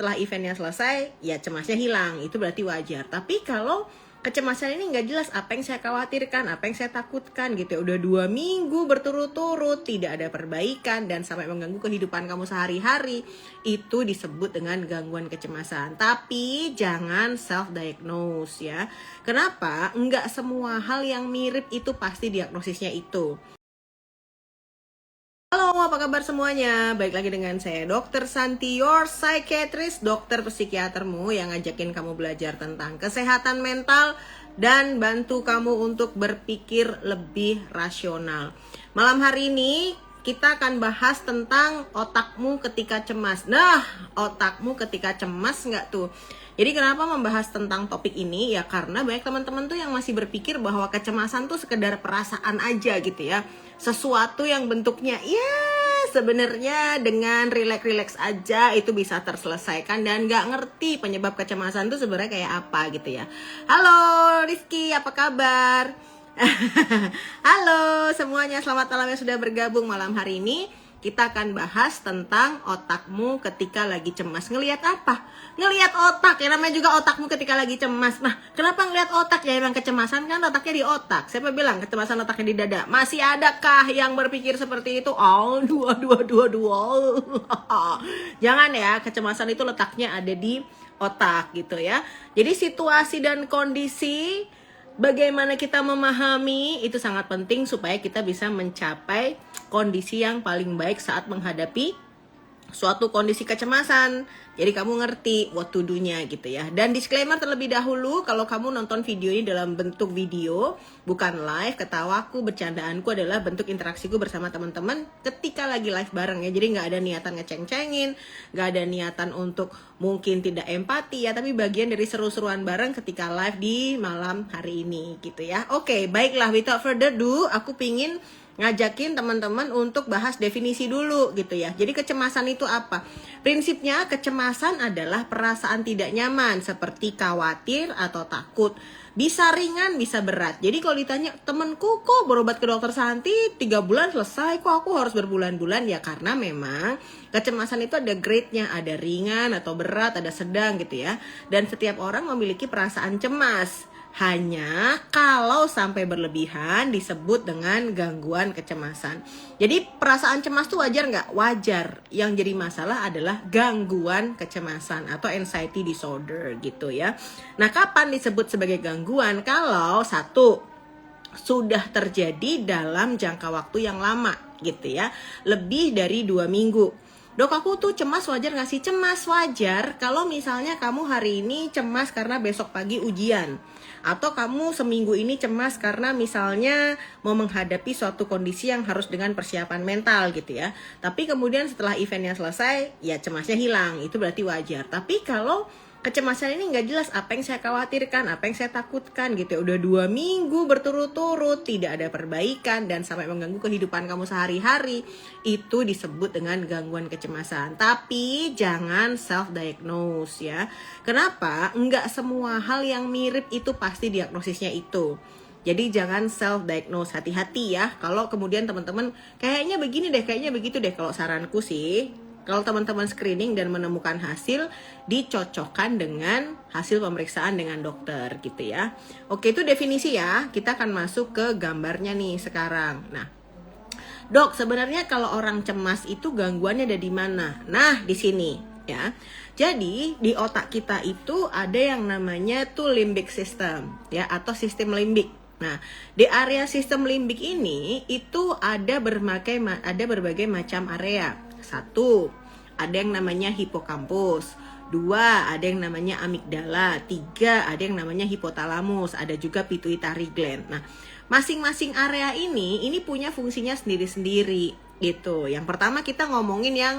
setelah eventnya selesai, ya cemasnya hilang, itu berarti wajar. Tapi kalau kecemasan ini nggak jelas apa yang saya khawatirkan, apa yang saya takutkan gitu ya. Udah 2 minggu berturut-turut tidak ada perbaikan dan sampai mengganggu kehidupan kamu sehari-hari, itu disebut dengan gangguan kecemasan. Tapi jangan self-diagnose ya. Kenapa? Nggak semua hal yang mirip itu pasti diagnosisnya itu. Halo, apa kabar semuanya? Baik lagi dengan saya, Dr. Santi, your psychiatrist, dokter psikiatermu yang ngajakin kamu belajar tentang kesehatan mental dan bantu kamu untuk berpikir lebih rasional. Malam hari ini kita akan bahas tentang otakmu ketika cemas. Nah, otakmu ketika cemas nggak tuh? Jadi kenapa membahas tentang topik ini? Ya karena banyak teman-teman tuh yang masih berpikir bahwa kecemasan tuh sekedar perasaan aja gitu ya. Sesuatu yang bentuknya ya sebenarnya dengan rileks-rileks aja itu bisa terselesaikan dan nggak ngerti penyebab kecemasan tuh sebenarnya kayak apa gitu ya. Halo Rizky, apa kabar? Halo semuanya, selamat malam yang sudah bergabung malam hari ini. Kita akan bahas tentang otakmu ketika lagi cemas. Ngelihat apa? Ngelihat otak, ya namanya juga otakmu ketika lagi cemas. Nah, kenapa ngelihat otak? Ya emang kecemasan kan otaknya di otak. Siapa bilang kecemasan otaknya di dada? Masih adakah yang berpikir seperti itu? Oh, dua. Jangan ya, kecemasan itu letaknya ada di otak gitu ya. Jadi situasi dan kondisi bagaimana kita memahami itu sangat penting supaya kita bisa mencapai kondisi yang paling baik saat menghadapi suatu kondisi kecemasan. Jadi kamu ngerti what to do-nya gitu ya. Dan disclaimer terlebih dahulu, kalau kamu nonton video ini dalam bentuk video, bukan live, ketawaku, bercandaanku adalah bentuk interaksiku bersama teman-teman ketika lagi live bareng ya. Jadi nggak ada niatan ngeceng-cengin, nggak ada niatan untuk mungkin tidak empati ya, tapi bagian dari seru-seruan bareng ketika live di malam hari ini gitu ya. Oke, baiklah, without further ado, aku pingin ngajakin teman-teman untuk bahas definisi dulu gitu ya. Jadi kecemasan itu apa? Prinsipnya kecemasan adalah perasaan tidak nyaman seperti khawatir atau takut. Bisa ringan, bisa berat. Jadi kalau ditanya temenku kok berobat ke dokter Santi 3 bulan selesai, kok aku harus berbulan-bulan? Ya karena memang kecemasan itu ada grade-nya, ada ringan atau berat, ada sedang gitu ya. Dan setiap orang memiliki perasaan cemas. Hanya kalau sampai berlebihan disebut dengan gangguan kecemasan. Jadi perasaan cemas tuh wajar nggak? Wajar. Yang jadi masalah adalah gangguan kecemasan atau anxiety disorder gitu ya. Nah, kapan disebut sebagai gangguan? Kalau satu, sudah terjadi dalam jangka waktu yang lama gitu ya. Lebih dari 2 minggu. Dok, aku tuh cemas, wajar gak sih? Cemas wajar kalau misalnya kamu hari ini cemas karena besok pagi ujian. Atau kamu seminggu ini cemas karena misalnya mau menghadapi suatu kondisi yang harus dengan persiapan mental gitu ya. Tapi kemudian setelah eventnya selesai, ya cemasnya hilang, itu berarti wajar. Tapi kalau kecemasan ini nggak jelas apa yang saya khawatirkan, apa yang saya takutkan gitu ya. Udah 2 minggu berturut-turut tidak ada perbaikan dan sampai mengganggu kehidupan kamu sehari-hari, itu disebut dengan gangguan kecemasan. Tapi jangan self-diagnose ya. Kenapa? Nggak semua hal yang mirip itu pasti diagnosisnya itu. Jadi jangan self-diagnose, hati-hati ya. Kalau kemudian teman-teman kayaknya begini deh, kayaknya begitu deh. Kalau saranku sih, kalau teman-teman screening dan menemukan hasil, dicocokkan dengan hasil pemeriksaan dengan dokter gitu ya. Oke, itu definisi ya. Kita akan masuk ke gambarnya nih sekarang. Nah, dok, sebenarnya kalau orang cemas itu gangguannya ada di mana? Nah, di sini ya. Jadi di otak kita itu ada yang namanya tuh limbic system ya, atau sistem limbik. Nah, di area sistem limbik ini itu ada berbagai macam area. 1, ada yang namanya hipokampus. 2, ada yang namanya amigdala. 3, ada yang namanya hipotalamus. Ada juga pituitary gland. Nah, masing-masing area ini punya fungsinya sendiri-sendiri gitu. Yang pertama kita ngomongin yang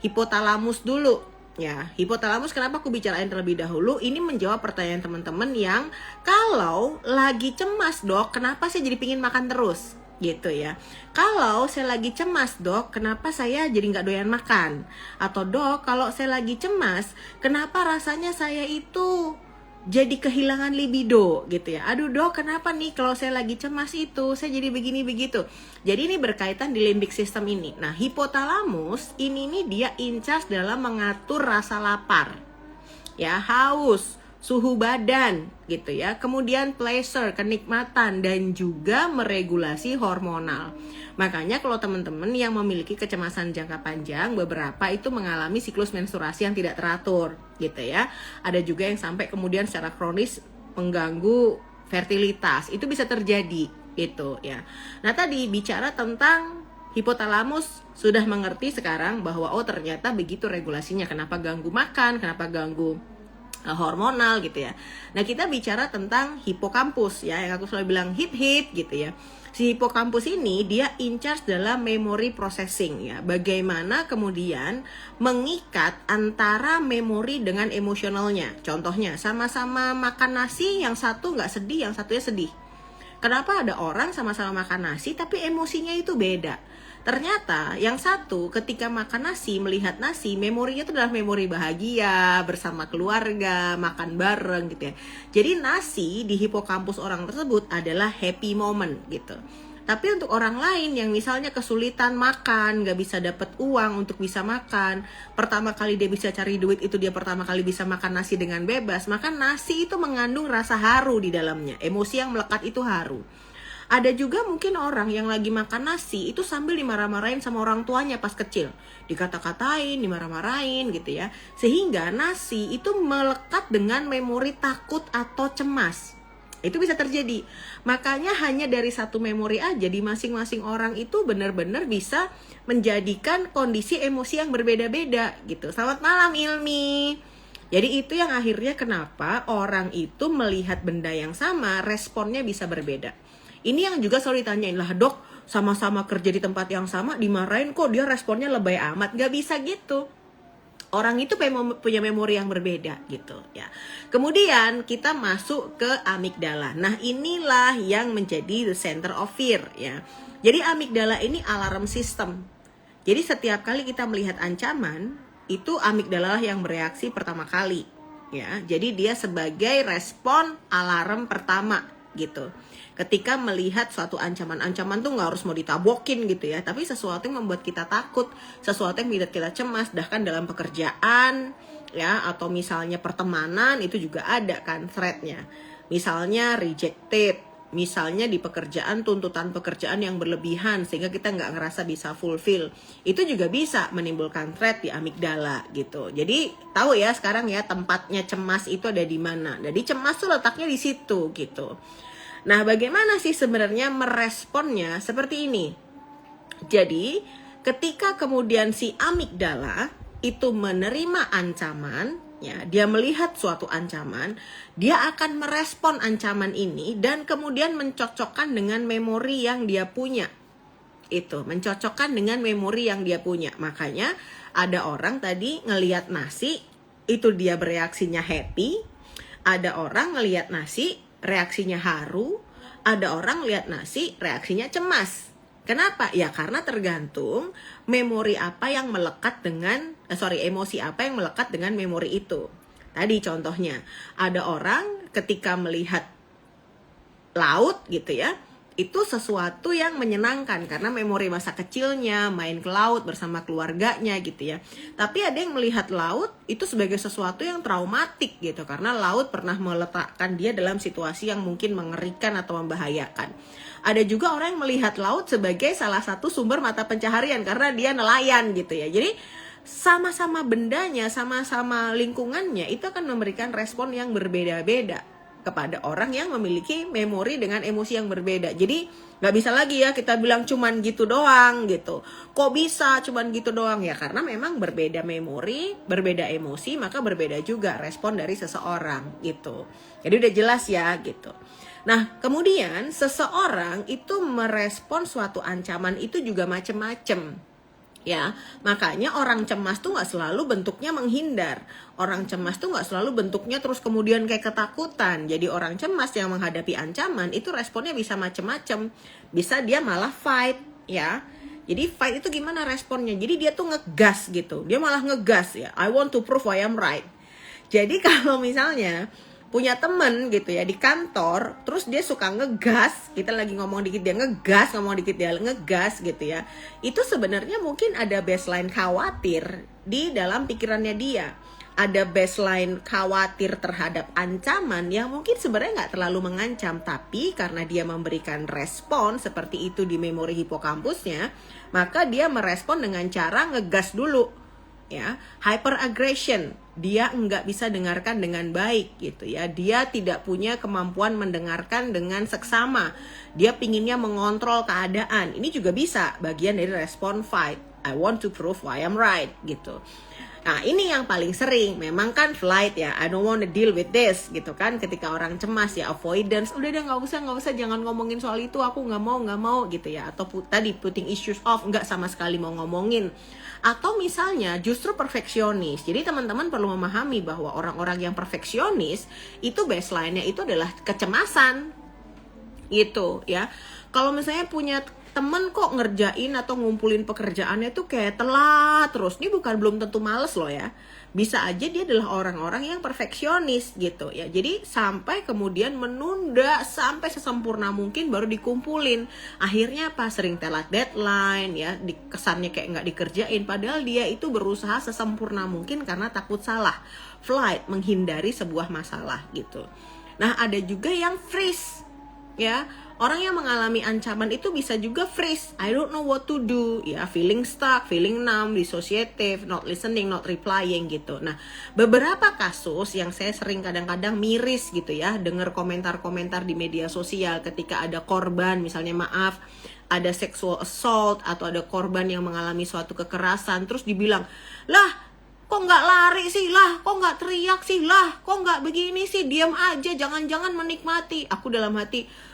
hipotalamus dulu. Ya, hipotalamus kenapa aku bicarain terlebih dahulu? Ini menjawab pertanyaan teman-teman yang kalau lagi cemas, dok, kenapa saya jadi pingin makan terus? Gitu ya. Kalau saya lagi cemas, dok, kenapa saya jadi nggak doyan makan? Atau dok, kalau saya lagi cemas, kenapa rasanya saya itu jadi kehilangan libido gitu ya. Aduh dok, kenapa nih kalau saya lagi cemas itu saya jadi begini begitu. Jadi ini berkaitan di limbic system ini. Nah, hipotalamus ini nih dia in charge dalam mengatur rasa lapar, ya, haus, suhu badan gitu ya. Kemudian pleasure, kenikmatan, dan juga meregulasi hormonal. Makanya kalau teman-teman yang memiliki kecemasan jangka panjang, beberapa itu mengalami siklus menstruasi yang tidak teratur gitu ya. Ada juga yang sampai kemudian secara kronis mengganggu fertilitas. Itu bisa terjadi gitu ya. Nah, tadi bicara tentang hipotalamus, sudah mengerti sekarang bahwa oh ternyata begitu regulasinya, kenapa ganggu makan, kenapa ganggu hormonal gitu ya. Nah, kita bicara tentang hipokampus ya, yang aku selalu bilang hip gitu ya. Si hipokampus ini dia in charge dalam memory processing ya. Bagaimana kemudian mengikat antara memori dengan emosionalnya. Contohnya, sama-sama makan nasi, yang satu nggak sedih, yang satunya sedih. Kenapa ada orang sama-sama makan nasi tapi emosinya itu beda? Ternyata yang satu ketika makan nasi, melihat nasi, memorinya itu adalah memori bahagia, bersama keluarga, makan bareng gitu ya. Jadi nasi di hipokampus orang tersebut adalah happy moment gitu. Tapi untuk orang lain yang misalnya kesulitan makan, gak bisa dapat uang untuk bisa makan, pertama kali dia bisa cari duit itu dia pertama kali bisa makan nasi dengan bebas, maka nasi itu mengandung rasa haru di dalamnya, emosi yang melekat itu haru. Ada juga mungkin orang yang lagi makan nasi itu sambil dimarah-marahin sama orang tuanya pas kecil, dikata-katain, dimarah-marahin gitu ya, sehingga nasi itu melekat dengan memori takut atau cemas. Itu bisa terjadi. Makanya hanya dari satu memori aja di masing-masing orang itu benar-benar bisa menjadikan kondisi emosi yang berbeda-beda gitu. Selamat malam Ilmi. Jadi itu yang akhirnya kenapa orang itu melihat benda yang sama responnya bisa berbeda. Ini yang juga selalu ditanyain, lah dok, sama-sama kerja di tempat yang sama dimarahin kok dia responnya lebay amat. Gak bisa gitu. Orang itu punya memori yang berbeda gitu ya. Kemudian kita masuk ke amigdala. Nah, inilah yang menjadi the center of fear ya. Jadi amigdala ini alarm system. Jadi setiap kali kita melihat ancaman, itu amigdala lah yang bereaksi pertama kali ya. Jadi dia sebagai respon alarm pertama gitu. Ketika melihat suatu ancaman tuh nggak harus mau ditabokin gitu ya, tapi sesuatu yang membuat kita takut, sesuatu yang membuat kita cemas, bahkan dalam pekerjaan ya, atau misalnya pertemanan itu juga ada kan threat-nya. Misalnya rejected, misalnya di pekerjaan tuntutan pekerjaan yang berlebihan sehingga kita nggak ngerasa bisa fulfill, itu juga bisa menimbulkan threat di amigdala gitu. Jadi tahu ya sekarang ya tempatnya cemas itu ada di mana. Jadi cemas tuh letaknya di situ gitu. Nah, bagaimana sih sebenarnya meresponnya seperti ini? Jadi, ketika kemudian si amigdala itu menerima ancaman, ya, dia melihat suatu ancaman, dia akan merespon ancaman ini dan kemudian mencocokkan dengan memori yang dia punya. Itu, mencocokkan dengan memori yang dia punya. Makanya ada orang tadi ngelihat nasi, itu dia bereaksinya happy. Ada orang ngelihat nasi, reaksinya haru. Ada orang lihat nasi, reaksinya cemas. Kenapa? Ya karena tergantung memori apa yang melekat dengan emosi apa yang melekat dengan memori itu. Tadi contohnya, ada orang ketika melihat laut gitu ya, itu sesuatu yang menyenangkan karena memori masa kecilnya main ke laut bersama keluarganya gitu ya. Tapi ada yang melihat laut itu sebagai sesuatu yang traumatik gitu, karena laut pernah meletakkan dia dalam situasi yang mungkin mengerikan atau membahayakan. Ada juga orang yang melihat laut sebagai salah satu sumber mata pencaharian karena dia nelayan gitu ya. Jadi sama-sama bendanya, sama-sama lingkungannya itu akan memberikan respon yang berbeda-beda kepada orang yang memiliki memori dengan emosi yang berbeda. Jadi gak bisa lagi ya kita bilang cuman gitu doang gitu. Kok bisa cuman gitu doang? Ya karena memang berbeda memori, berbeda emosi, maka berbeda juga respon dari seseorang gitu. Jadi udah jelas ya gitu. Nah, kemudian seseorang itu merespon suatu ancaman itu juga macem-macem. Ya, makanya orang cemas tuh gak selalu bentuknya menghindar. Orang cemas tuh gak selalu bentuknya terus kemudian kayak ketakutan. Jadi orang cemas yang menghadapi ancaman itu responnya bisa macem-macem. Bisa dia malah fight ya. Jadi fight itu gimana responnya? Jadi dia tuh ngegas gitu. Dia malah ngegas ya. I want to prove I am right. Jadi kalau misalnya punya temen gitu ya di kantor, terus dia suka ngegas, kita lagi ngomong dikit dia ngegas, ngomong dikit dia ngegas gitu ya. Itu sebenarnya mungkin ada baseline khawatir di dalam pikirannya dia. Ada baseline khawatir terhadap ancaman yang mungkin sebenarnya nggak terlalu mengancam, tapi karena dia memberikan respon seperti itu di memori hipokampusnya, maka dia merespon dengan cara ngegas dulu. Ya, hyper aggression, dia nggak bisa dengarkan dengan baik gitu ya, dia tidak punya kemampuan mendengarkan dengan seksama, dia pinginnya mengontrol keadaan. Ini juga bisa bagian dari respon fight, I want to prove why I'm right gitu. Nah ini yang paling sering, memang kan flight ya, I don't want to deal with this gitu kan. Ketika orang cemas ya avoidance, udah deh nggak usah, jangan ngomongin soal itu, aku nggak mau gitu ya. Atau tadi putting issues off, nggak sama sekali mau ngomongin. Atau misalnya justru perfeksionis. Jadi teman-teman perlu memahami bahwa orang-orang yang perfeksionis itu baseline-nya itu adalah kecemasan gitu ya. Kalau misalnya punya temen kok ngerjain atau ngumpulin pekerjaannya tuh kayak telat terus, ini belum tentu males loh ya. Bisa aja dia adalah orang-orang yang perfeksionis gitu ya. Jadi sampai kemudian menunda sampai sesempurna mungkin baru dikumpulin. Akhirnya apa? Sering telat deadline ya, kesannya kayak nggak dikerjain. Padahal dia itu berusaha sesempurna mungkin karena takut salah. Flight, menghindari sebuah masalah gitu. Nah ada juga yang freeze ya. Orang yang mengalami ancaman itu bisa juga freeze, I don't know what to do, ya, feeling stuck, feeling numb, dissociative, not listening, not replying gitu. Nah, beberapa kasus yang saya sering kadang-kadang miris gitu ya, dengar komentar-komentar di media sosial ketika ada korban, misalnya maaf, ada sexual assault atau ada korban yang mengalami suatu kekerasan, terus dibilang, lah, kok nggak lari sih lah, kok nggak teriak sih lah, kok nggak begini sih, diam aja, jangan-jangan menikmati. Aku dalam hati,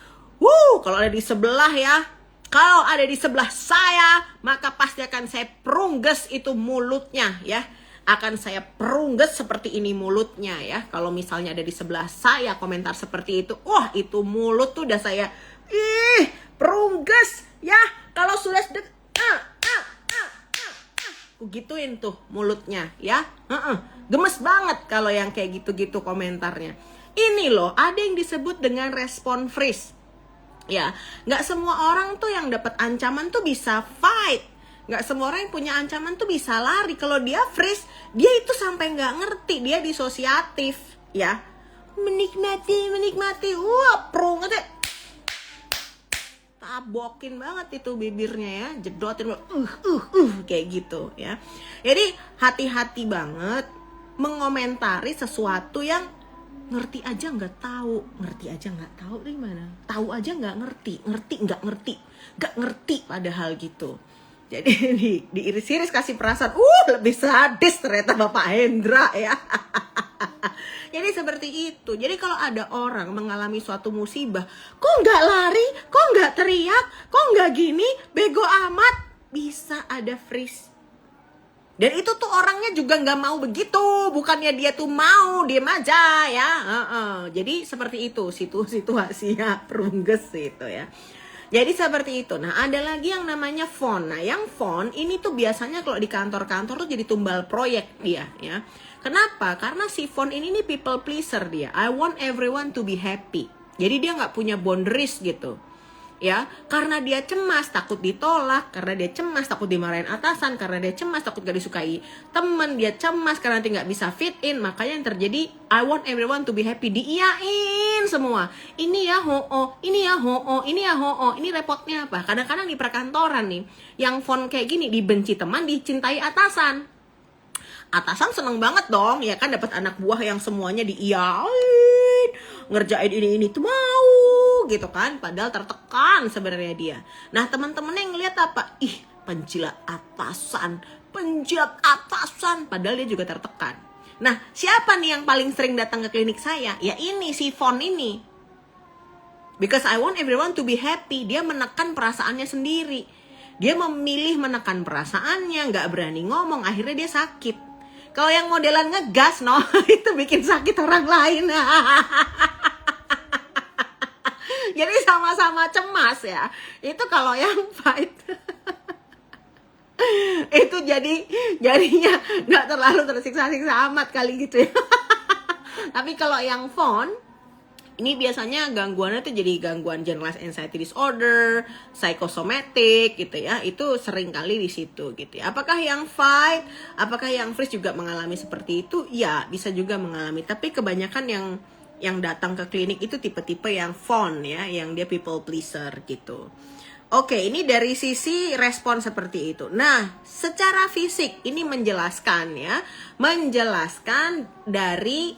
kalau ada di sebelah ya, kalau ada di sebelah saya, maka pasti akan saya perungges itu mulutnya ya. Akan saya perungges seperti ini mulutnya ya. Kalau misalnya ada di sebelah saya komentar seperti itu, wah itu mulut tuh udah saya perungges ya. Kalau sudah aku gituin tuh mulutnya ya. Gemes banget kalau yang kayak gitu-gitu komentarnya. Ini loh, ada yang disebut dengan respon freeze. Ya, nggak semua orang tuh yang dapat ancaman tuh bisa fight. Nggak semua orang yang punya ancaman tuh bisa lari. Kalau dia freeze, dia itu sampai nggak ngerti, dia disosiatif, ya. Menikmati, perungnya tabokin banget itu bibirnya ya, jedotin, kayak gitu ya. Jadi hati-hati banget mengomentari sesuatu yang ngerti aja nggak tahu gimana, tahu aja nggak ngerti nggak ngerti padahal gitu. Jadi diiris-iris kasih perasaan, lebih sadis ternyata Bapak Hendra ya. Jadi seperti itu. Jadi kalau ada orang mengalami suatu musibah, kok nggak lari, kok nggak teriak, kok nggak gini, bego amat, bisa ada freeze. Dan itu tuh orangnya juga nggak mau begitu, bukannya dia tuh mau diem aja ya. Jadi seperti itu situasinya perungges itu ya. Jadi seperti itu. Nah ada lagi yang namanya fawn. Nah yang fawn ini tuh biasanya kalau di kantor-kantor tuh jadi tumbal proyek dia ya. Kenapa? Karena si fawn ini nih people pleaser dia. I want everyone to be happy. Jadi dia nggak punya boundaries gitu. Ya, karena dia cemas takut ditolak, karena dia cemas takut dimarahin atasan, karena dia cemas takut gak disukai temen, dia cemas karena nanti gak bisa fit in. Makanya yang terjadi, I want everyone to be happy, diiyain semua. Ini ya ho-oh, ini ya ho-oh, ini ya ho-oh. Ini repotnya apa? Kadang-kadang di perkantoran nih, yang font kayak gini, dibenci teman, dicintai atasan. Atasan seneng banget dong, ya kan, dapat anak buah yang semuanya diiyain, ngerjain ini tuh mau gitu kan, padahal tertekan sebenarnya dia. Nah teman-temannya yang ngeliat apa? Penjilat atasan, padahal dia juga tertekan. Nah siapa nih yang paling sering datang ke klinik saya? Ya ini si Fon ini. Because I want everyone to be happy. Dia menekan perasaannya sendiri. Dia memilih menekan perasaannya, nggak berani ngomong, akhirnya dia sakit. Kalau yang modelan ngegas, itu bikin sakit orang lain. Jadi sama-sama cemas ya. Itu kalau yang fight itu jadinya nggak terlalu tersiksa-siksa amat kali gitu ya. Tapi kalau yang fawn, ini biasanya gangguannya tuh jadi gangguan generalized anxiety disorder, psychosomatic gitu ya. Itu sering kali di situ gitu ya. Apakah yang fight, apakah yang freeze juga mengalami seperti itu? Ya, bisa juga mengalami. Tapi kebanyakan yang datang ke klinik itu tipe-tipe yang fawn ya, yang dia people pleaser gitu. Oke, ini dari sisi respon seperti itu. Nah, secara fisik ini menjelaskan dari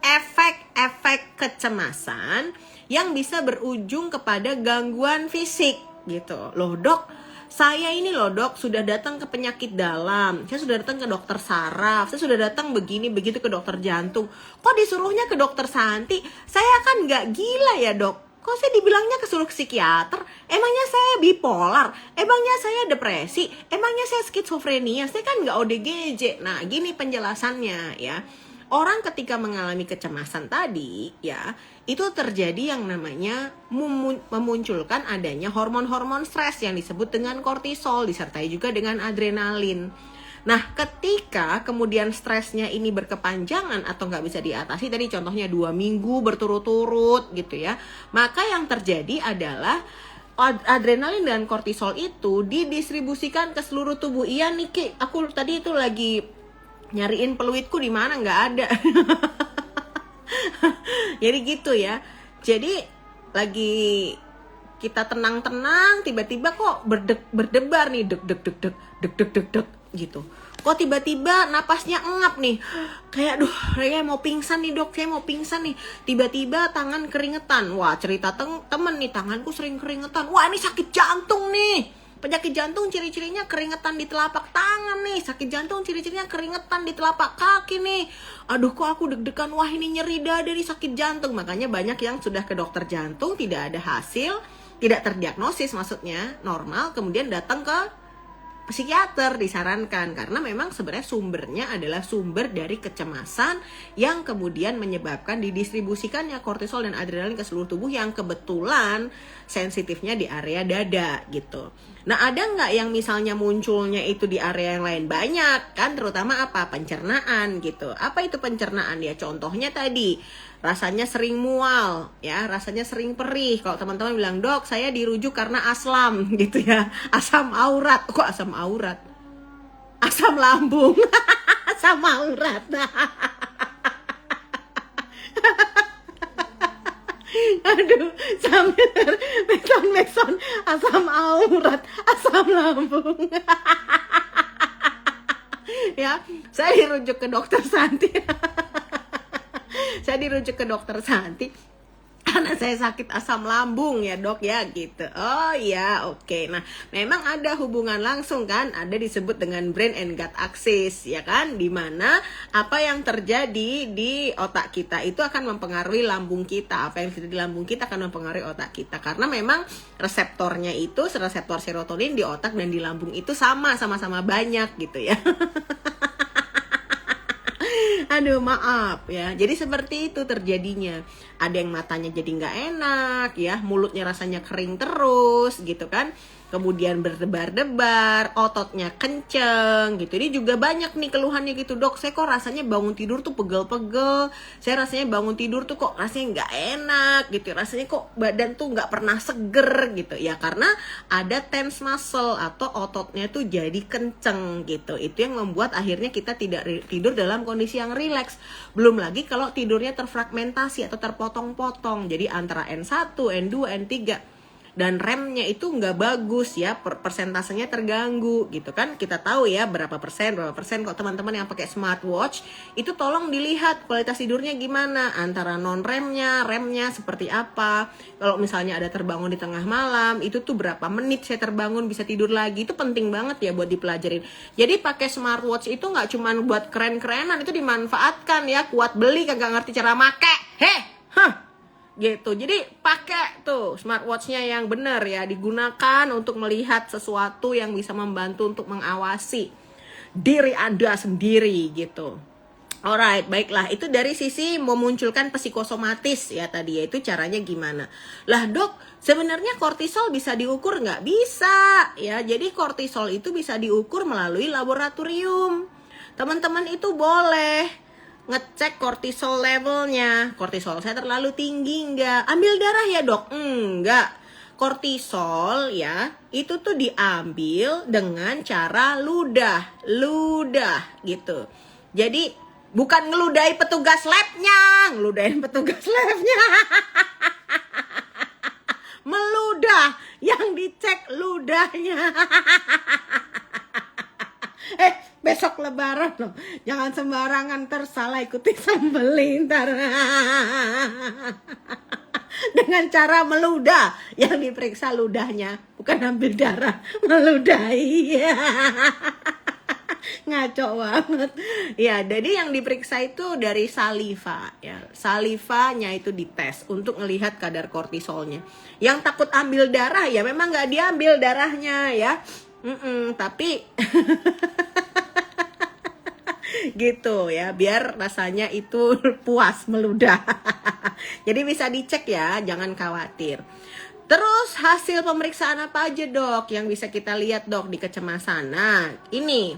efek-efek kecemasan yang bisa berujung kepada gangguan fisik gitu. Loh dok, saya ini loh dok sudah datang ke penyakit dalam, saya sudah datang ke dokter saraf, saya sudah datang begini begitu ke dokter jantung. Kok disuruhnya ke dokter Santi? Saya kan nggak gila ya dok. Kok saya dibilangnya kesuruh ke psikiater? Emangnya saya bipolar? Emangnya saya depresi? Emangnya saya skizofrenia? Saya kan nggak ODGJ. Nah gini penjelasannya ya. Orang ketika mengalami kecemasan tadi ya, itu terjadi yang namanya memunculkan adanya hormon-hormon stres yang disebut dengan kortisol, disertai juga dengan adrenalin. Nah, ketika kemudian stresnya ini berkepanjangan atau nggak bisa diatasi, tadi contohnya 2 minggu berturut-turut gitu ya, maka yang terjadi adalah adrenalin dan kortisol itu didistribusikan ke seluruh tubuh. Iya nih Ki, aku tadi itu lagi nyariin peluitku di mana nggak ada. Jadi gitu ya. Jadi lagi kita tenang-tenang, tiba-tiba kok berdebar nih, deg deg deg deg deg deg deg deg gitu. Kok tiba-tiba napasnya engap nih, kayak duh, saya mau pingsan nih dok, saya mau pingsan nih. Tiba-tiba tangan keringetan. Wah cerita temen nih, tanganku sering keringetan. Wah ini sakit jantung nih. Penyakit jantung ciri-cirinya keringetan di telapak tangan nih. Sakit jantung ciri-cirinya keringetan di telapak kaki nih. Aduh kok aku deg-degan, wah ini nyeri dada dari sakit jantung. Makanya banyak yang sudah ke dokter jantung, tidak ada hasil, tidak terdiagnosis maksudnya normal, kemudian datang ke psikiater disarankan. Karena memang sebenarnya sumbernya adalah sumber dari kecemasan yang kemudian menyebabkan didistribusikannya kortisol dan adrenalin ke seluruh tubuh yang kebetulan sensitifnya di area dada gitu. Nah ada nggak yang misalnya munculnya itu di area yang lain? Banyak kan, terutama apa? Pencernaan gitu. Apa itu pencernaan ya? Contohnya tadi rasanya sering mual ya, rasanya sering perih. Kalau teman-teman bilang dok saya dirujuk karena asam gitu ya, asam aurat. Kok asam aurat? Asam lambung. Asam aurat. Aduh, sambil meson asam aurat, asam lambung. Ya, saya dirujuk ke dokter Santi. Saya dirujuk ke dokter Santi karena saya sakit asam lambung ya dok ya gitu. Oh ya oke. Nah memang ada hubungan langsung kan, ada disebut dengan brain and gut axis ya kan, dimana apa yang terjadi di otak kita itu akan mempengaruhi lambung kita. Apa yang terjadi di lambung kita akan mempengaruhi otak kita, karena memang reseptornya itu, reseptor serotonin di otak dan di lambung itu sama-sama banyak gitu ya. Aduh maaf ya. Jadi seperti itu terjadinya. Ada yang matanya jadi nggak enak ya, mulutnya rasanya kering terus gitu kan. Kemudian berdebar-debar, ototnya kenceng gitu. Ini juga banyak nih keluhannya gitu dok. Saya kok rasanya bangun tidur tuh pegel-pegel. Saya rasanya bangun tidur tuh kok rasanya nggak enak gitu. Rasanya kok badan tuh nggak pernah seger gitu. Ya karena ada tense muscle atau ototnya tuh jadi kenceng gitu. Itu yang membuat akhirnya kita tidak tidur dalam kondisi yang rileks. Belum lagi kalau tidurnya terfragmentasi atau terpotong-potong. Jadi antara N1, N2, N3. Dan remnya itu nggak bagus ya, persentasenya terganggu gitu kan. Kita tahu ya berapa persen. Kok teman-teman yang pakai smartwatch itu tolong dilihat kualitas tidurnya gimana, antara non remnya seperti apa. Kalau misalnya ada terbangun di tengah malam, itu tuh berapa menit saya terbangun bisa tidur lagi. Itu penting banget ya buat dipelajarin. Jadi pakai smartwatch itu nggak cuma buat keren-kerenan, itu dimanfaatkan ya. Kuat beli kagak ngerti cara make, gitu. Jadi pakai tuh smartwatchnya yang benar ya, digunakan untuk melihat sesuatu yang bisa membantu untuk mengawasi diri Anda sendiri gitu. Alright, baiklah, itu dari sisi memunculkan psikosomatis ya tadi, yaitu caranya gimana. Lah dok, sebenarnya kortisol bisa diukur nggak? Bisa ya. Jadi kortisol itu bisa diukur melalui laboratorium. Teman-teman itu boleh ngecek kortisol levelnya. Kortisol saya terlalu tinggi nggak? Ambil darah ya dok? Enggak. Kortisol ya, itu tuh diambil dengan cara ludah gitu. Jadi bukan ngeludahi petugas labnya, ngeludahin petugas labnya. Meludah, yang dicek ludahnya. Besok lebaran loh, jangan sembarangan tersalah ikuti sambelin ntar. Dengan cara meludah, yang diperiksa ludahnya, bukan ambil darah, meludahi. Ngaco banget ya. Jadi yang diperiksa itu dari saliva ya, salivanya itu dites untuk melihat kadar kortisolnya. Yang takut ambil darah ya memang nggak diambil darahnya ya, tapi gitu ya, biar rasanya itu puas meludah. Jadi bisa dicek ya, jangan khawatir. Terus hasil pemeriksaan apa aja dok yang bisa kita lihat dok di kecemasan? Nah ini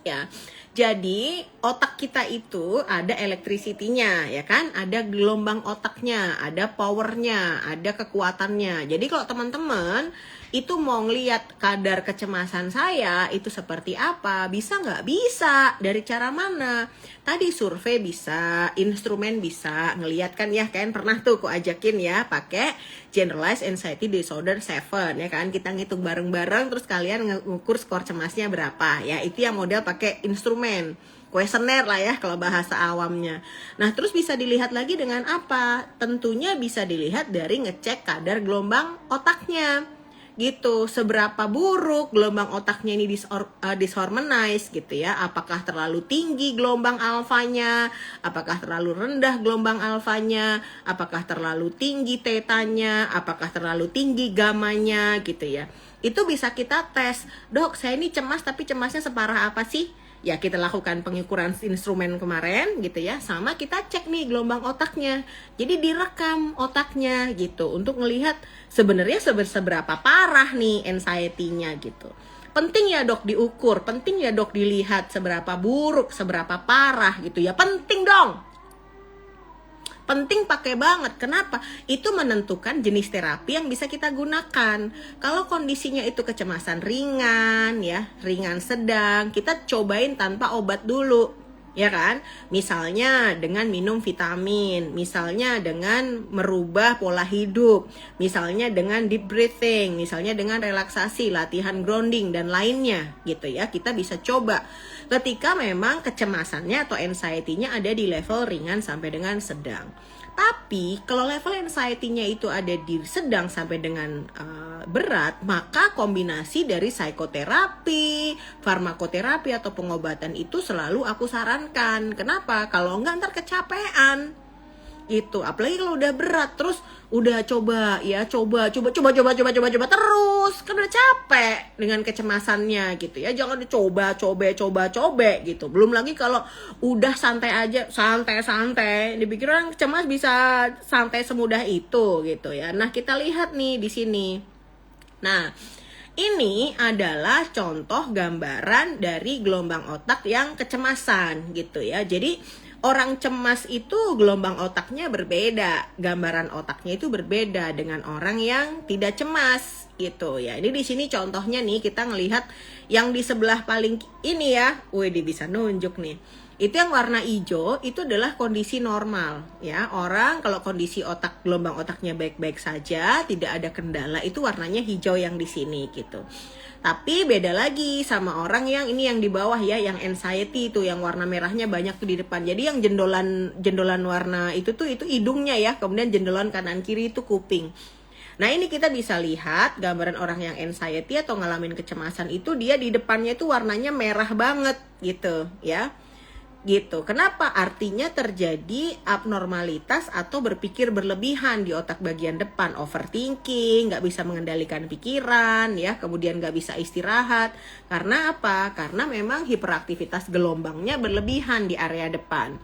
ya, jadi otak kita itu ada electricity-nya ya kan, ada gelombang otaknya, ada powernya, ada kekuatannya. Jadi kalau teman-teman itu mau ngeliat kadar kecemasan saya itu seperti apa, bisa nggak? Bisa. Dari cara mana? Tadi survei bisa, instrumen bisa, ngeliat kan ya, kan pernah tuh aku ajakin ya pakai Generalized Anxiety Disorder 7 ya kan, kita ngitung bareng-bareng terus kalian ngukur skor cemasnya berapa ya. Itu yang model pakai instrumen, kuesioner lah ya kalau bahasa awamnya. Nah terus bisa dilihat lagi dengan apa? Tentunya bisa dilihat dari ngecek kadar gelombang otaknya gitu, seberapa buruk gelombang otaknya ini disharmonize gitu ya. Apakah terlalu tinggi gelombang alfanya, apakah terlalu rendah gelombang alfanya, apakah terlalu tinggi tetanya, apakah terlalu tinggi gamanya gitu ya. Itu bisa kita tes, dok saya ini cemas tapi cemasnya separah apa sih? Ya kita lakukan pengukuran instrumen kemarin gitu ya, sama kita cek nih gelombang otaknya. Jadi direkam otaknya gitu untuk melihat sebenarnya seberapa parah nih anxiety-nya gitu. Penting ya dok diukur, penting ya dok dilihat seberapa buruk, seberapa parah gitu ya. Penting dong. Penting pakai banget. Kenapa? Itu menentukan jenis terapi yang bisa kita gunakan. Kalau kondisinya itu kecemasan ringan ya, ringan sedang, kita cobain tanpa obat dulu. Ya kan? Misalnya dengan minum vitamin, misalnya dengan merubah pola hidup, misalnya dengan deep breathing, misalnya dengan relaksasi, latihan grounding dan lainnya gitu ya. Kita bisa coba ketika memang kecemasannya atau anxiety-nya ada di level ringan sampai dengan sedang. Tapi kalau level anxiety-nya itu ada di sedang sampai dengan berat, maka kombinasi dari psikoterapi, farmakoterapi atau pengobatan itu selalu aku sarankan. Kenapa? Kalau enggak ntar kecapean. Itu apalagi kalau udah berat, terus udah coba terus, kan udah capek dengan kecemasannya gitu ya. Jangan dicoba gitu. Belum lagi kalau udah santai aja, santai dipikir orang cemas bisa santai semudah itu gitu ya. Nah kita lihat nih di sini. Nah ini adalah contoh gambaran dari gelombang otak yang kecemasan gitu ya. Jadi orang cemas itu gelombang otaknya berbeda, gambaran otaknya itu berbeda dengan orang yang tidak cemas gitu ya. Ini di sini contohnya nih, kita ngelihat yang di sebelah paling ini ya. Wih, bisa nunjuk nih. Itu yang warna hijau itu adalah kondisi normal ya. Orang kalau kondisi otak, gelombang otaknya baik-baik saja, tidak ada kendala, itu warnanya hijau yang di sini gitu. Tapi beda lagi sama orang yang ini yang di bawah ya, yang anxiety itu yang warna merahnya banyak tuh di depan. Jadi yang jendolan warna itu hidungnya ya, kemudian jendolan kanan kiri itu kuping. Nah ini kita bisa lihat gambaran orang yang anxiety atau ngalamin kecemasan itu dia di depannya itu warnanya merah banget gitu ya. Gitu. Kenapa? Artinya terjadi abnormalitas atau berpikir berlebihan di otak bagian depan, overthinking, nggak bisa mengendalikan pikiran, ya, kemudian nggak bisa istirahat. Karena apa? Karena memang hiperaktivitas gelombangnya berlebihan di area depan.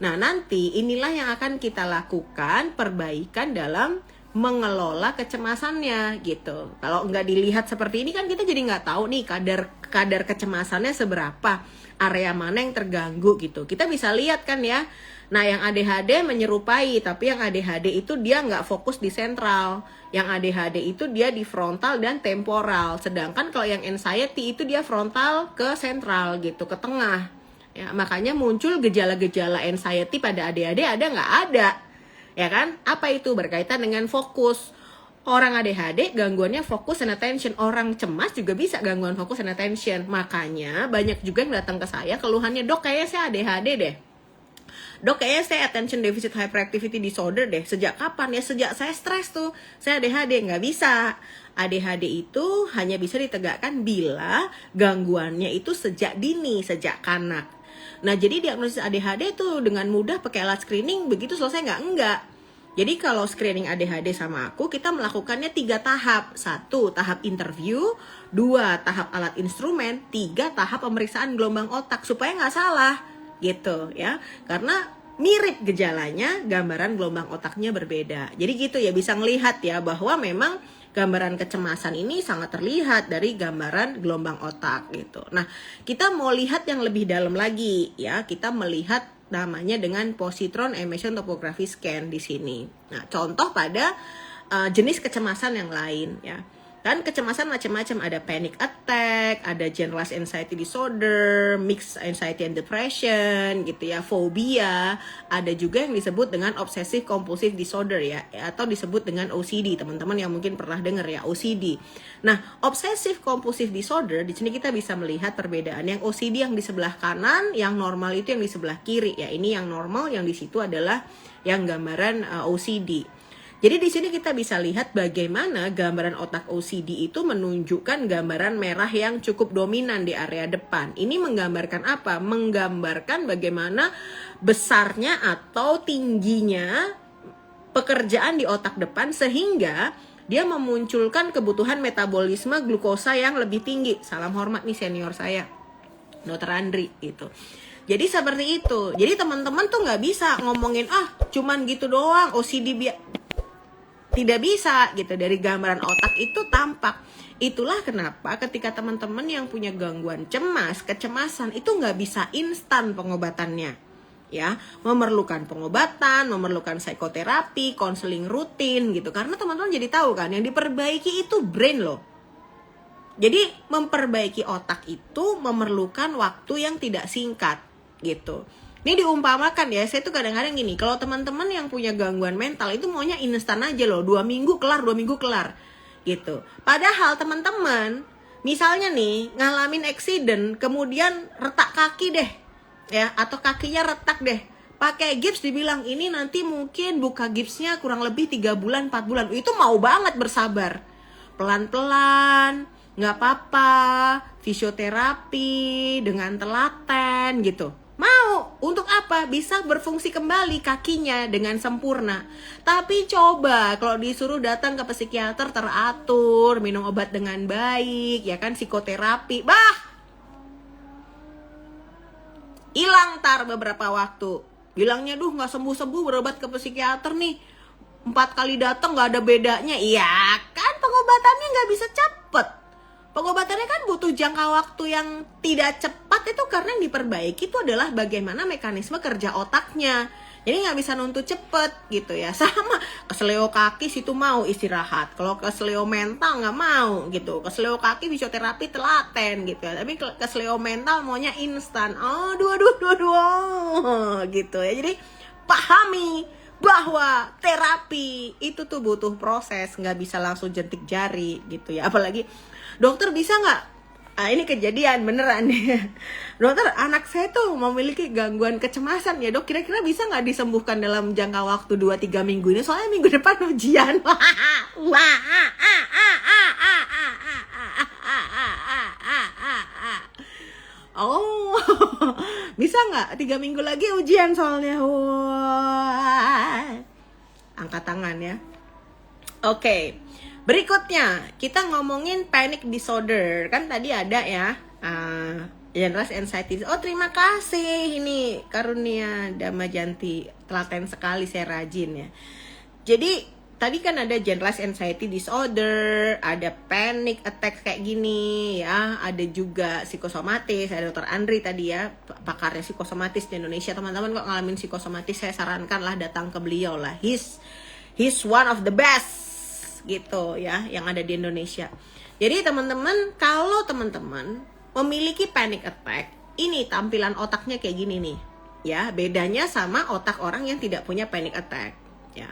Nah, nanti inilah yang akan kita lakukan perbaikan dalam mengelola kecemasannya gitu. Kalau nggak dilihat seperti ini kan kita jadi nggak tahu nih kadar kecemasannya seberapa, area mana yang terganggu gitu. Kita bisa lihat kan ya. Nah, yang ADHD menyerupai, tapi yang ADHD itu dia nggak fokus di sentral. Yang ADHD itu dia di frontal dan temporal. Sedangkan kalau yang anxiety itu dia frontal ke sentral gitu, ke tengah. Ya, makanya muncul gejala-gejala anxiety pada ADHD ada nggak? Ada. Ya kan? Apa itu? Berkaitan dengan fokus. Orang ADHD gangguannya fokus and attention. Orang cemas juga bisa gangguan fokus and attention. Makanya banyak juga yang datang ke saya keluhannya, "Dok, kayaknya saya ADHD deh. Dok, kayaknya saya attention deficit hyperactivity disorder deh." Sejak kapan? Ya sejak saya stres tuh, saya ADHD. Nggak bisa. ADHD itu hanya bisa ditegakkan bila gangguannya itu sejak dini, sejak kanak. Nah, jadi diagnosis ADHD tuh dengan mudah pakai alat screening, begitu selesai nggak? Enggak. Jadi kalau screening ADHD sama aku, kita melakukannya 3 tahap. 1, tahap interview. 2, tahap alat instrumen. 3, tahap pemeriksaan gelombang otak. Supaya nggak salah gitu ya, karena mirip gejalanya, gambaran gelombang otaknya berbeda. Jadi gitu ya, bisa ngelihat ya bahwa memang gambaran kecemasan ini sangat terlihat dari gambaran gelombang otak gitu. Nah, kita mau lihat yang lebih dalam lagi ya, kita melihat namanya dengan positron emission topography scan di sini. Nah, contoh pada jenis kecemasan yang lain ya. Kan kecemasan macam-macam, ada panic attack, ada generalized anxiety disorder, mixed anxiety and depression gitu ya, fobia, ada juga yang disebut dengan obsessive compulsive disorder ya, atau disebut dengan OCD, teman-teman yang mungkin pernah dengar ya, OCD. Nah, obsessive compulsive disorder di sini kita bisa melihat perbedaan, yang OCD yang di sebelah kanan, yang normal itu yang di sebelah kiri ya. Ini yang normal, yang di situ adalah yang gambaran OCD. Jadi di sini kita bisa lihat bagaimana gambaran otak OCD itu menunjukkan gambaran merah yang cukup dominan di area depan. Ini menggambarkan apa? Menggambarkan bagaimana besarnya atau tingginya pekerjaan di otak depan sehingga dia memunculkan kebutuhan metabolisme glukosa yang lebih tinggi. Salam hormat nih senior saya, Dr. Andri gitu. Jadi seperti itu. Jadi teman-teman tuh nggak bisa ngomongin cuman gitu doang OCD tidak bisa gitu, dari gambaran otak itu tampak. Itulah kenapa ketika teman-teman yang punya gangguan cemas, kecemasan itu nggak bisa instan pengobatannya ya, memerlukan pengobatan, memerlukan psikoterapi, konseling rutin gitu, karena teman-teman jadi tahu kan yang diperbaiki itu brain loh. Jadi memperbaiki otak itu memerlukan waktu yang tidak singkat gitu. Ini diumpamakan ya, saya tuh kadang-kadang gini, kalau teman-teman yang punya gangguan mental itu maunya instan aja loh, 2 minggu kelar gitu. Padahal teman-teman, misalnya nih ngalamin accident, kemudian retak kaki deh, ya, atau kakinya retak deh, pakai gips, dibilang ini nanti mungkin buka gipsnya kurang lebih 3 bulan, 4 bulan, itu mau banget bersabar, pelan-pelan, nggak apa-apa, fisioterapi dengan telaten gitu. Mau, untuk apa? Bisa berfungsi kembali kakinya dengan sempurna. Tapi coba kalau disuruh datang ke psikiater teratur, minum obat dengan baik, ya kan, psikoterapi, hilang tar beberapa waktu. Bilangnya, duh nggak sembuh-sembuh, berobat ke psikiater nih, 4 kali datang nggak ada bedanya. Iya kan, pengobatannya nggak bisa cepet. Pengobatannya kan butuh jangka waktu yang tidak cepat, itu karena yang diperbaiki itu adalah bagaimana mekanisme kerja otaknya. Jadi nggak bisa nuntut cepet gitu ya. Sama kesleo kaki situ mau istirahat, kalau kesleo mental nggak mau gitu. Kesleo kaki fisioterapi telaten gitu ya. Tapi kesleo mental maunya instan. Aduh gitu ya. Jadi pahami bahwa terapi itu tuh butuh proses, nggak bisa langsung jentik jari gitu ya. Apalagi, dokter bisa nggak? Ini kejadian beneran nih. Dokter, anak saya tuh memiliki gangguan kecemasan ya dok, kira-kira bisa nggak disembuhkan dalam jangka waktu 2-3 minggu ini? Soalnya minggu depan ujian. Oh, bisa nggak? 3 minggu lagi ujian soalnya. Wah. Angkat tangan ya. Oke. Berikutnya, kita ngomongin panic disorder. Kan tadi ada ya, generalized anxiety. Oh, terima kasih. Ini Karunia Damajanti. Telaten sekali, saya rajin ya. Jadi, tadi kan ada generalized anxiety disorder, ada panic attack kayak gini ya, ada juga psikosomatis, ada Dr. Andri tadi ya, pakarnya psikosomatis di Indonesia. Teman-teman kok ngalamin psikosomatis, saya sarankan lah datang ke beliau lah. He's one of the best gitu ya, yang ada di Indonesia. Jadi teman-teman, kalau teman-teman memiliki panic attack, ini tampilan otaknya kayak gini nih ya, bedanya sama otak orang yang tidak punya panic attack ya.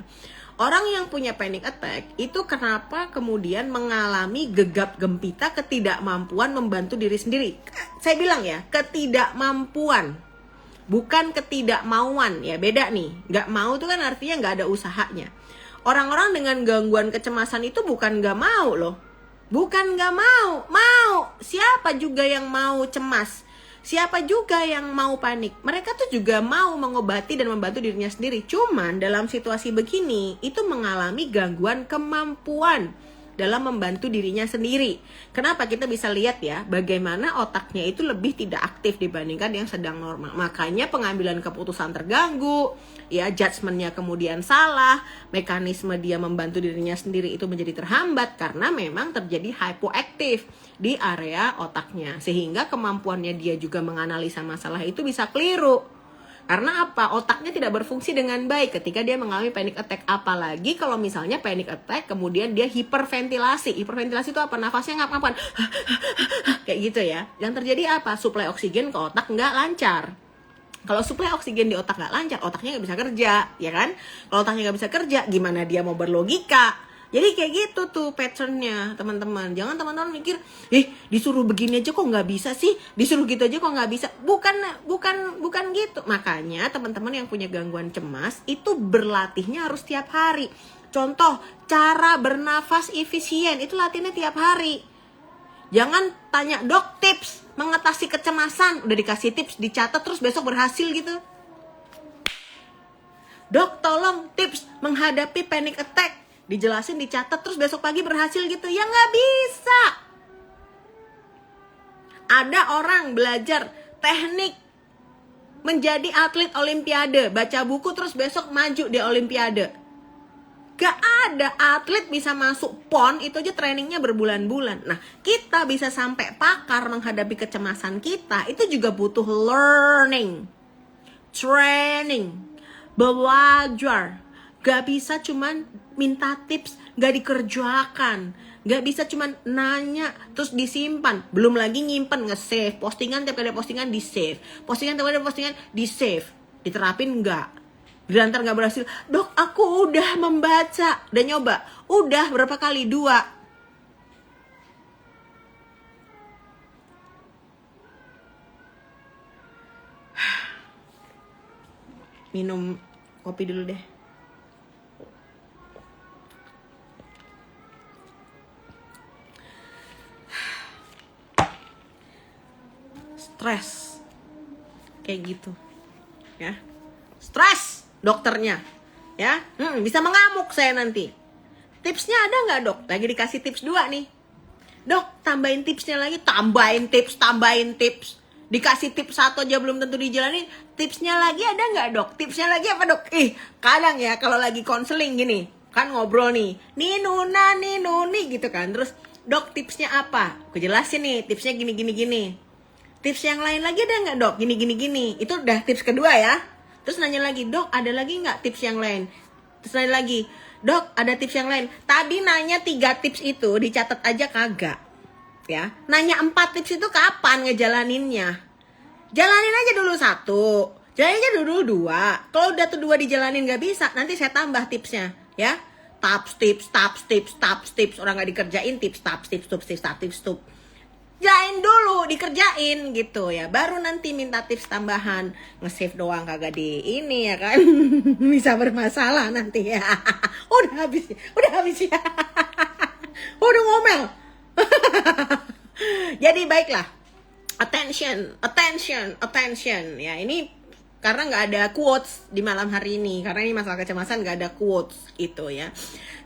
Orang yang punya panic attack itu kenapa kemudian mengalami gegap gempita ketidakmampuan membantu diri sendiri. Saya bilang ya, ketidakmampuan, bukan ketidakmauan ya, beda nih. Nggak mau itu kan artinya nggak ada usahanya. Orang-orang dengan gangguan kecemasan itu bukan nggak mau loh, bukan nggak mau, mau. Siapa juga yang mau cemas? Siapa juga yang mau panik? Mereka tuh juga mau mengobati dan membantu dirinya sendiri. Cuman dalam situasi begini, itu mengalami gangguan kemampuan dalam membantu dirinya sendiri. Kenapa? Kita bisa lihat ya, bagaimana otaknya itu lebih tidak aktif dibandingkan yang sedang normal. Makanya pengambilan keputusan terganggu, ya judgementnya kemudian salah, mekanisme dia membantu dirinya sendiri itu menjadi terhambat karena memang terjadi hypoaktif di area otaknya, sehingga kemampuannya dia juga menganalisa masalah itu bisa keliru. Karena apa? Otaknya tidak berfungsi dengan baik ketika dia mengalami panic attack. Apalagi kalau misalnya panic attack kemudian dia hiperventilasi. Hiperventilasi itu apa? Nafasnya ngap-ngapan kayak gitu ya. Yang terjadi apa? Suplai oksigen ke otak nggak lancar. Kalau suplai oksigen di otak nggak lancar, otaknya nggak bisa kerja, ya kan? Kalau otaknya nggak bisa kerja, gimana dia mau berlogika? Jadi kayak gitu tuh patternnya, teman-teman. Jangan teman-teman mikir, disuruh begini aja kok nggak bisa sih, disuruh gitu aja kok nggak bisa. Bukan gitu. Makanya teman-teman yang punya gangguan cemas itu berlatihnya harus tiap hari. Contoh, cara bernafas efisien itu latihannya tiap hari. Jangan tanya, dok tips mengatasi kecemasan, udah dikasih tips, dicatat terus besok berhasil gitu. Dok tolong tips menghadapi panic attack, dijelasin, dicatat terus besok pagi berhasil gitu. Ya nggak bisa. Ada orang belajar teknik menjadi atlet olimpiade, baca buku terus besok maju di olimpiade. Gak ada atlet bisa masuk PON, itu aja trainingnya berbulan-bulan. Nah, kita bisa sampai pakar menghadapi kecemasan kita, itu juga butuh learning, training, belajar. Gak bisa cuman minta tips, gak dikerjakan. Gak bisa cuman nanya, terus disimpan. Belum lagi nyimpen, nge-save. Postingan, tiap ada postingan di-save. Postingan, tiap ada postingan di-save. Diterapin enggak? Dilantar gak berhasil. Dok, aku udah membaca. Udah nyoba. Udah, berapa kali? 2. Minum kopi dulu deh. Stres kayak gitu ya, stres dokternya ya, bisa mengamuk saya nanti. Tipsnya ada nggak dok? Lagi dikasih tips 2 nih, dok tambahin tipsnya lagi, tambahin tips. Dikasih tips 1 aja belum tentu dijalanin, tipsnya lagi ada nggak dok? Tipsnya lagi apa dok? Kadang ya kalau lagi konseling gini kan, ngobrol nih Nuni gitu kan, terus dok tipsnya apa? Aku jelasin nih tipsnya gini. Tips yang lain lagi ada nggak dok? Gini. Itu udah tips kedua ya. Terus nanya lagi, dok ada lagi nggak tips yang lain? Terus nanya lagi, dok ada tips yang lain? Tadi nanya 3 tips itu dicatat aja kagak ya. Nanya 4 tips itu kapan ngejalaninnya? Jalanin aja dulu 1, jalanin aja dulu 2. Kalau udah tuh 2 dijalanin nggak bisa, nanti saya tambah tipsnya ya. Tips. Orang nggak dikerjain tips. Jalanin dulu, dikerjain gitu ya. Baru nanti minta tips tambahan. Nge-save doang kagak di ini ya kan. Bisa bermasalah nanti ya. Udah habis ya. Udah ngomel. Jadi baiklah. Attention ya. Ini karena nggak ada quotes di malam hari ini, karena ini masalah kecemasan, nggak ada quotes gitu ya.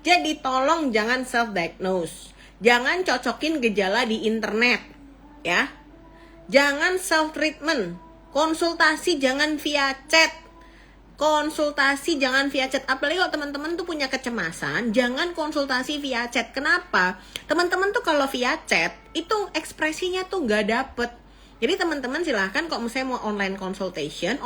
Jadi tolong jangan self-diagnose. Jangan cocokin gejala di internet, ya. Jangan self-treatment. Konsultasi jangan via chat. konsultasi jangan via chat. Apalagi kalau teman-teman tuh punya kecemasan, jangan konsultasi via chat. Kenapa? Teman-teman tuh kalau via chat itu ekspresinya tuh nggak dapet. Jadi teman-teman silahkan kalau misalnya mau online consultation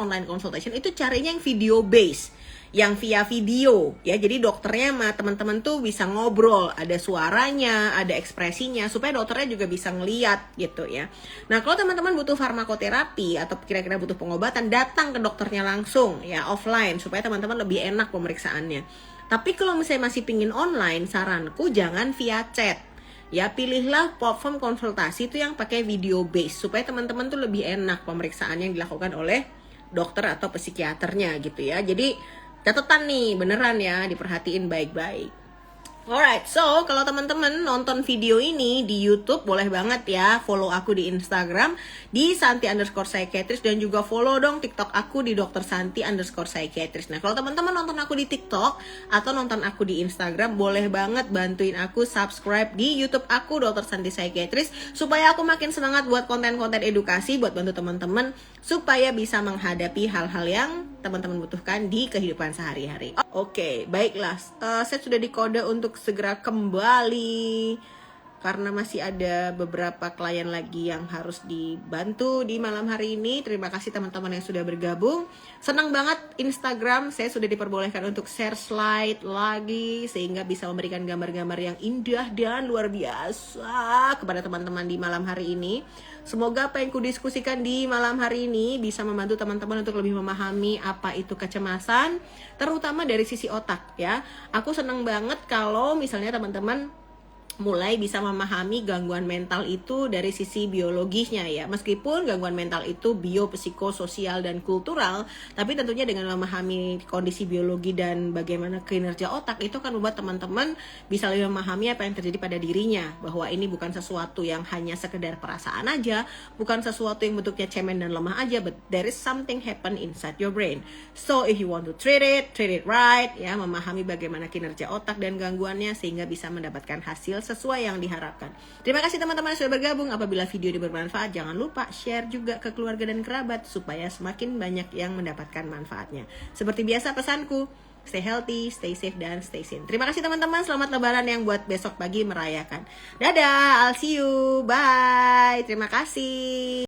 itu carinya yang video base, yang via video ya. Jadi dokternya sama teman-teman tuh bisa ngobrol, ada suaranya, ada ekspresinya, supaya dokternya juga bisa ngeliat gitu ya. Nah kalau teman-teman butuh farmakoterapi atau kira-kira butuh pengobatan, datang ke dokternya langsung ya, offline, supaya teman-teman lebih enak pemeriksaannya. Tapi kalau misalnya masih pingin online, saranku jangan via chat. Ya, pilihlah platform konsultasi itu yang pakai video base, supaya teman-teman tuh lebih enak pemeriksaan yang dilakukan oleh dokter atau psikiaternya gitu ya. Jadi catatan nih, beneran ya, diperhatiin baik-baik. Alright, so kalau teman-teman nonton video ini di YouTube, boleh banget ya follow aku di Instagram di Santi_Psychiatrist, dan juga follow dong TikTok aku di Dr. Santi_Psychiatrist. Nah kalau teman-teman nonton aku di TikTok atau nonton aku di Instagram, boleh banget bantuin aku subscribe di YouTube aku Dr. Santi Psychiatrist, supaya aku makin semangat buat konten-konten edukasi buat bantu teman-teman supaya bisa menghadapi hal-hal yang teman-teman butuhkan di kehidupan sehari-hari. Oke, baiklah, saya sudah dikode untuk segera kembali karena masih ada beberapa klien lagi yang harus dibantu di malam hari ini. Terima kasih teman-teman yang sudah bergabung. Senang banget Instagram saya sudah diperbolehkan untuk share slide lagi, sehingga bisa memberikan gambar-gambar yang indah dan luar biasa kepada teman-teman di malam hari ini. Semoga apa yang kudiskusikan di malam hari ini bisa membantu teman-teman untuk lebih memahami apa itu kecemasan, terutama dari sisi otak ya. Aku senang banget kalau misalnya teman-teman mulai bisa memahami gangguan mental itu dari sisi biologisnya ya. Meskipun gangguan mental itu biopsikososial dan kultural, tapi tentunya dengan memahami kondisi biologi dan bagaimana kinerja otak itu kan membuat teman-teman bisa lebih memahami apa yang terjadi pada dirinya, bahwa ini bukan sesuatu yang hanya sekedar perasaan aja, bukan sesuatu yang bentuknya cemen dan lemah aja, but there is something happen inside your brain. So if you want to treat it right ya, memahami bagaimana kinerja otak dan gangguannya sehingga bisa mendapatkan hasil sesuai yang diharapkan. Terima kasih teman-teman yang sudah bergabung. Apabila video ini bermanfaat, jangan lupa share juga ke keluarga dan kerabat supaya semakin banyak yang mendapatkan manfaatnya. Seperti biasa pesanku, stay healthy, stay safe, dan stay sane. Terima kasih teman-teman. Selamat lebaran yang buat besok pagi merayakan. Dadah, I'll see you. Bye. Terima kasih.